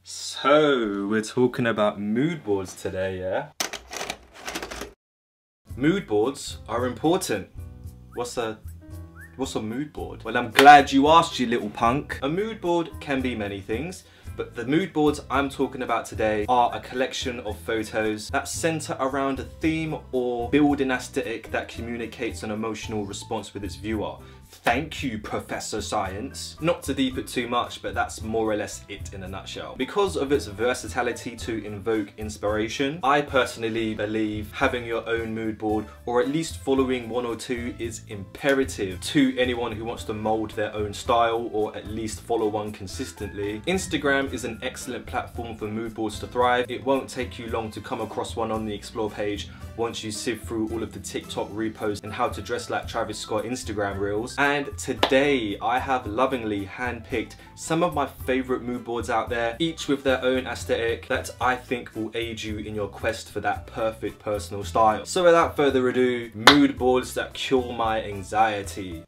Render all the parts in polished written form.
So, we're talking about mood boards today, yeah? Mood boards are important. What's a mood board? Well, I'm glad you asked, you little punk. A mood board can be many things, but the mood boards I'm talking about today are a collection of photos that center around a theme or build an aesthetic that communicates an emotional response with its viewer. Thank you, Professor Science. Not to deep it too much, but that's more or less it in a nutshell. Because of its versatility to invoke inspiration, I personally believe having your own mood board, or at least following one or two, is imperative to anyone who wants to mold their own style, or at least follow one consistently. Instagram is an excellent platform for mood boards to thrive. It won't take you long to come across one on the Explore page once you sift through all of the TikTok reposts and how to dress like Travis Scott Instagram reels. And today I have lovingly handpicked some of my favorite mood boards out there, each with their own aesthetic that I think will aid you in your quest for that perfect personal style. So without further ado, mood boards that cure my anxiety.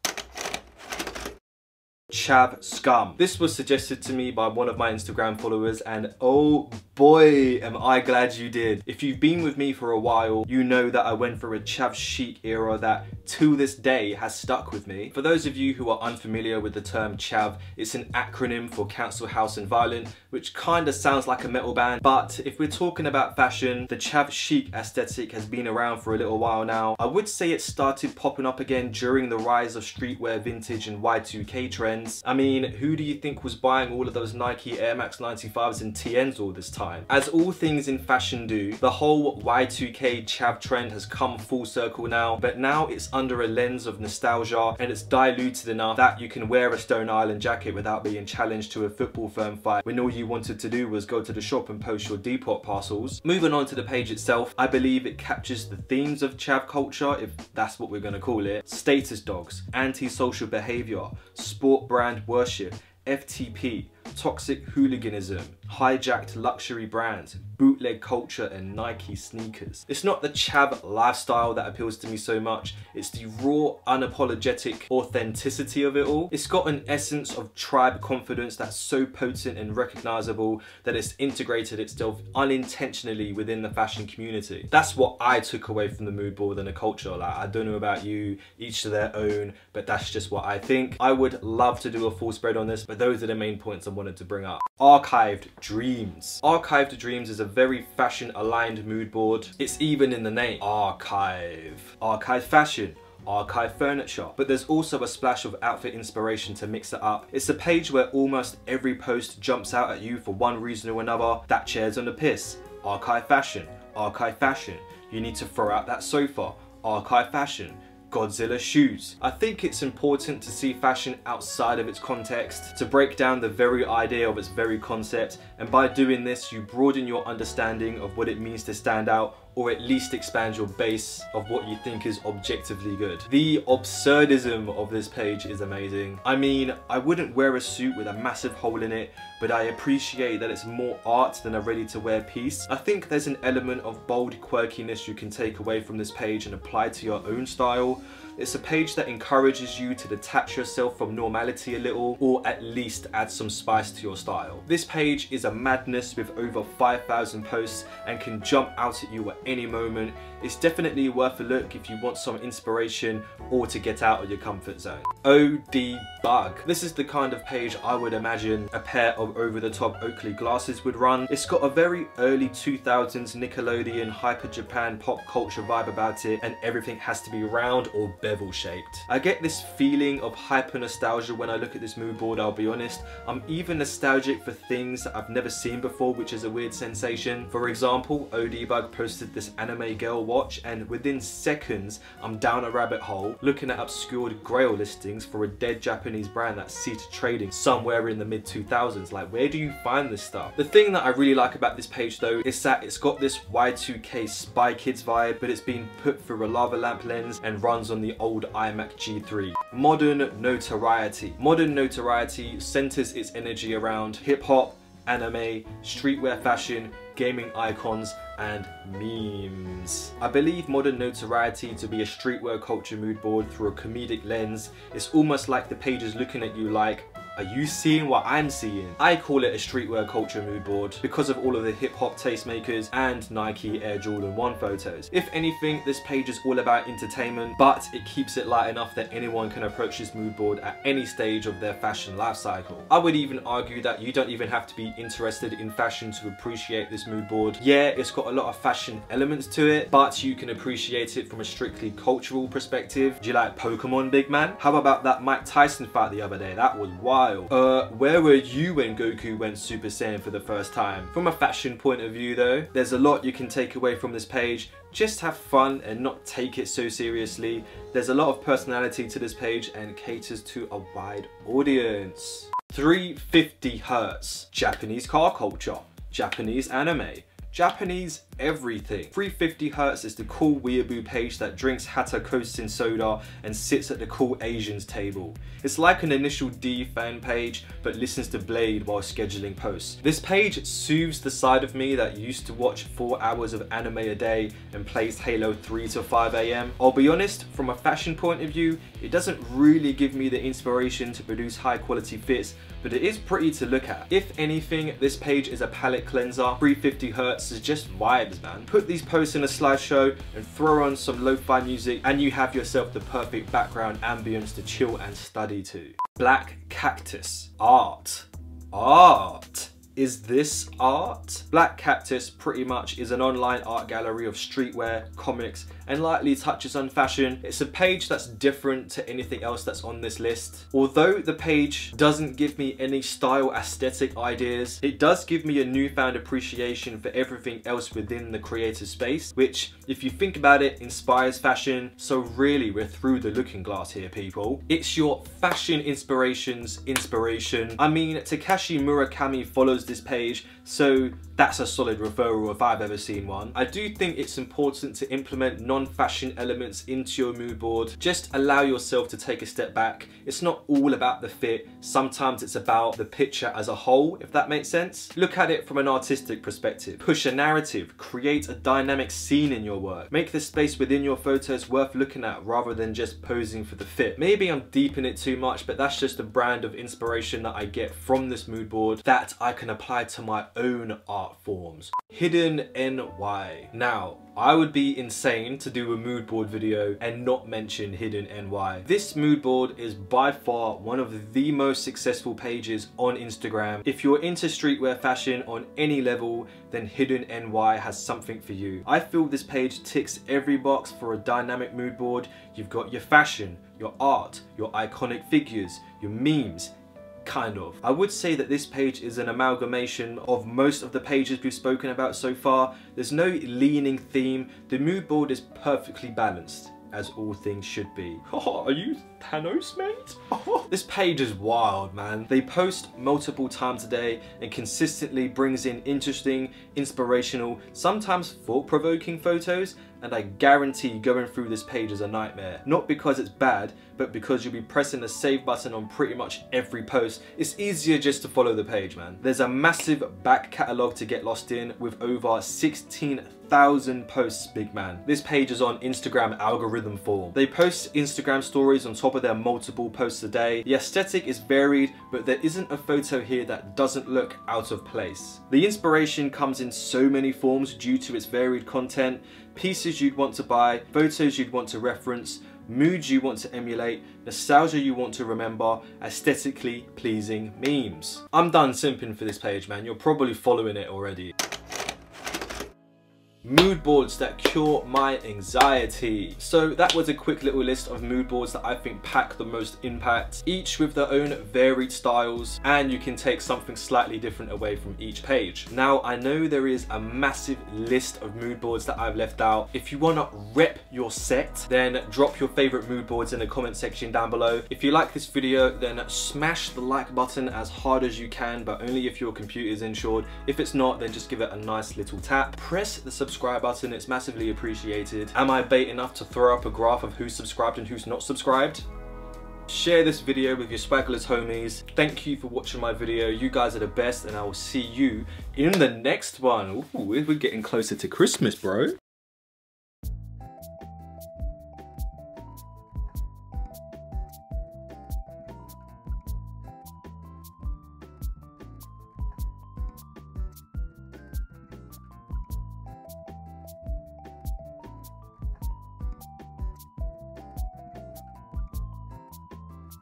Chav Scum. This was suggested to me by one of my Instagram followers, and oh boy am I glad you did. If you've been with me for a while, you know that I went for a chav chic era that to this day has stuck with me. For those of you who are unfamiliar with the term chav, it's an acronym for Council House and Violent, which kinda sounds like a metal band, but if we're talking about fashion, the chav chic aesthetic has been around for a little while now. I would say it started popping up again during the rise of streetwear, vintage and Y2K trends. I mean, who do you think was buying all of those Nike Air Max 95s and TNs all this time? As all things in fashion do, the whole Y2K chav trend has come full circle now, but now it's under a lens of nostalgia and it's diluted enough that you can wear a Stone Island jacket without being challenged to a football firm fight when all you wanted to do was go to the shop and post your Depop parcels. Moving on to the page itself, I believe it captures the themes of chav culture, if that's what we're gonna call it. Status dogs, anti-social behavior, sport brand worship, FTP, toxic hooliganism, hijacked luxury brands, bootleg culture and Nike sneakers. It's not the chav lifestyle that appeals to me so much, it's the raw, unapologetic authenticity of it all. It's got an essence of tribe confidence that's so potent and recognizable that it's integrated itself unintentionally within the fashion community. That's what I took away from the mood board and the culture. Like, I don't know about you, each to their own, but that's just what I think. I would love to do a full spread on this, but those are the main points I wanted to bring up. Archived Dreams. Archived Dreams is a very fashion aligned mood board. It's even in the name. Archive. Archive fashion. Archive furniture, but there's also a splash of outfit inspiration to mix it up. It's a page where almost every post jumps out at you for one reason or another. That chair's on the piss. Archive fashion. Archive fashion. You need to throw out that sofa. Archive fashion. Godzilla shoes. I think it's important to see fashion outside of its context, to break down the very idea of its very concept, and by doing this you broaden your understanding of what it means to stand out, or at least expand your base of what you think is objectively good. The absurdism of this page is amazing. I mean, I wouldn't wear a suit with a massive hole in it, but I appreciate that it's more art than a ready-to-wear piece. I think there's an element of bold quirkiness you can take away from this page and apply to your own style. It's a page that encourages you to detach yourself from normality a little, or at least add some spice to your style. This page is a madness with over 5,000 posts and can jump out at you at any moment. It's definitely worth a look if you want some inspiration or to get out of your comfort zone. OD Bug. This is the kind of page I would imagine a pair of over-the-top Oakley glasses would run. It's got a very early 2000s Nickelodeon Hyper Japan pop culture vibe about it, and everything has to be round or bevel shaped. I get this feeling of hyper nostalgia when I look at this mood board, I'll be honest. I'm even nostalgic for things that I've never seen before, which is a weird sensation. For example, OD Bug posted this anime girl watch, and within seconds I'm down a rabbit hole looking at obscured grail listings for a dead Japanese brand that ceased trading somewhere in the mid 2000s. Like, where do you find this stuff? The thing that I really like about this page though is that it's got this Y2K Spy Kids vibe, but it's been put through a lava lamp lens and runs on the old iMac G3. Modern Notoriety. Modern Notoriety centers its energy around hip-hop, anime, streetwear fashion, gaming icons, and memes. I believe Modern Notoriety to be a streetwear culture mood board through a comedic lens. It's almost like the page is looking at you like, Are you seeing what I'm seeing? I call it a streetwear culture mood board because of all of the hip hop tastemakers and Nike Air Jordan 1 photos. If anything, this page is all about entertainment, but it keeps it light enough that anyone can approach this mood board at any stage of their fashion life cycle. I would even argue that you don't even have to be interested in fashion to appreciate this mood board. Yeah, it's got a lot of fashion elements to it, but you can appreciate it from a strictly cultural perspective. Do you like Pokemon, big man? How about that Mike Tyson fight the other day? That was wild. Where were you when Goku went Super Saiyan for the first time? From a fashion point of view though, there's a lot you can take away from this page. Just have fun and not take it so seriously. There's a lot of personality to this page and caters to a wide audience. 350 Hz, Japanese car culture, Japanese anime, Japanese everything. 350 Hz is the cool weeaboo page that drinks Hata Kosin soda and sits at the cool Asians table. It's like an Initial D fan page, but listens to Blade while scheduling posts. This page soothes the side of me that used to watch 4 hours of anime a day and plays Halo 3 to 5 AM. I'll be honest, from a fashion point of view, it doesn't really give me the inspiration to produce high quality fits, but it is pretty to look at. If anything, this page is a palette cleanser. 350 Hz is just vibes, man. Put these posts in a slideshow and throw on some lo-fi music and you have yourself the perfect background ambience to chill and study to. Black Cactus, art. Art. Is this art? Black Cactus pretty much is an online art gallery of streetwear, comics, and lightly touches on fashion. It's a page that's different to anything else that's on this list. Although the page doesn't give me any style aesthetic ideas, it does give me a newfound appreciation for everything else within the creative space, which, if you think about it, inspires fashion. So really, we're through the looking glass here, people. It's your fashion inspiration's inspiration. I mean, Takashi Murakami follows this page, so that's a solid referral if I've ever seen one. I do think it's important to implement non-fashion elements into your mood board. Just allow yourself to take a step back. It's not all about the fit. Sometimes it's about the picture as a whole, if that makes sense. Look at it from an artistic perspective. Push a narrative. Create a dynamic scene in your work. Make the space within your photos worth looking at rather than just posing for the fit. Maybe I'm deep in it too much, but that's just a brand of inspiration that I get from this mood board that I can apply to my own art forms. Hidden NY. Now, I would be insane to do a mood board video and not mention Hidden NY. This mood board is by far one of the most successful pages on Instagram. If you're into streetwear fashion on any level, then Hidden NY has something for you. I feel this page ticks every box for a dynamic mood board. You've got your fashion, your art, your iconic figures, your memes, kind of. I would say that this page is an amalgamation of most of the pages we've spoken about so far. There's no leaning theme. The mood board is perfectly balanced, as all things should be. Oh, are you Thanos, mate? Oh. This page is wild, man. They post multiple times a day and consistently brings in interesting, inspirational, sometimes thought-provoking photos, and I guarantee going through this page is a nightmare. Not because it's bad, but because you'll be pressing the save button on pretty much every post. It's easier just to follow the page, man. There's a massive back catalogue to get lost in with over 16,000 posts, big man. This page is on Instagram algorithm form. They post Instagram stories on top of their multiple posts a day. The aesthetic is varied, but there isn't a photo here that doesn't look out of place. The inspiration comes in so many forms due to its varied content. Pieces you'd want to buy, photos you'd want to reference, moods you want to emulate, nostalgia you want to remember, aesthetically pleasing memes. I'm done simping for this page, man. You're probably following it already. Mood boards that cure my anxiety. So that was a quick little list of mood boards that I think pack the most impact, each with their own varied styles, and you can take something slightly different away from each page. Now, I know there is a massive list of mood boards that I've left out. If you want to rep your set, then drop your favorite mood boards in the comment section down below. If you like this video, then smash the like button as hard as you can, but only if your computer is insured. If it's not, then just give it a nice little tap. Press the subscribe button, it's massively appreciated. Am I bait enough to throw up a graph of who's subscribed and who's not subscribed? Share this video with your swaggerless homies. Thank you for watching my video. You guys are the best, and I will see you in the next one. Ooh, we're getting closer to Christmas, bro.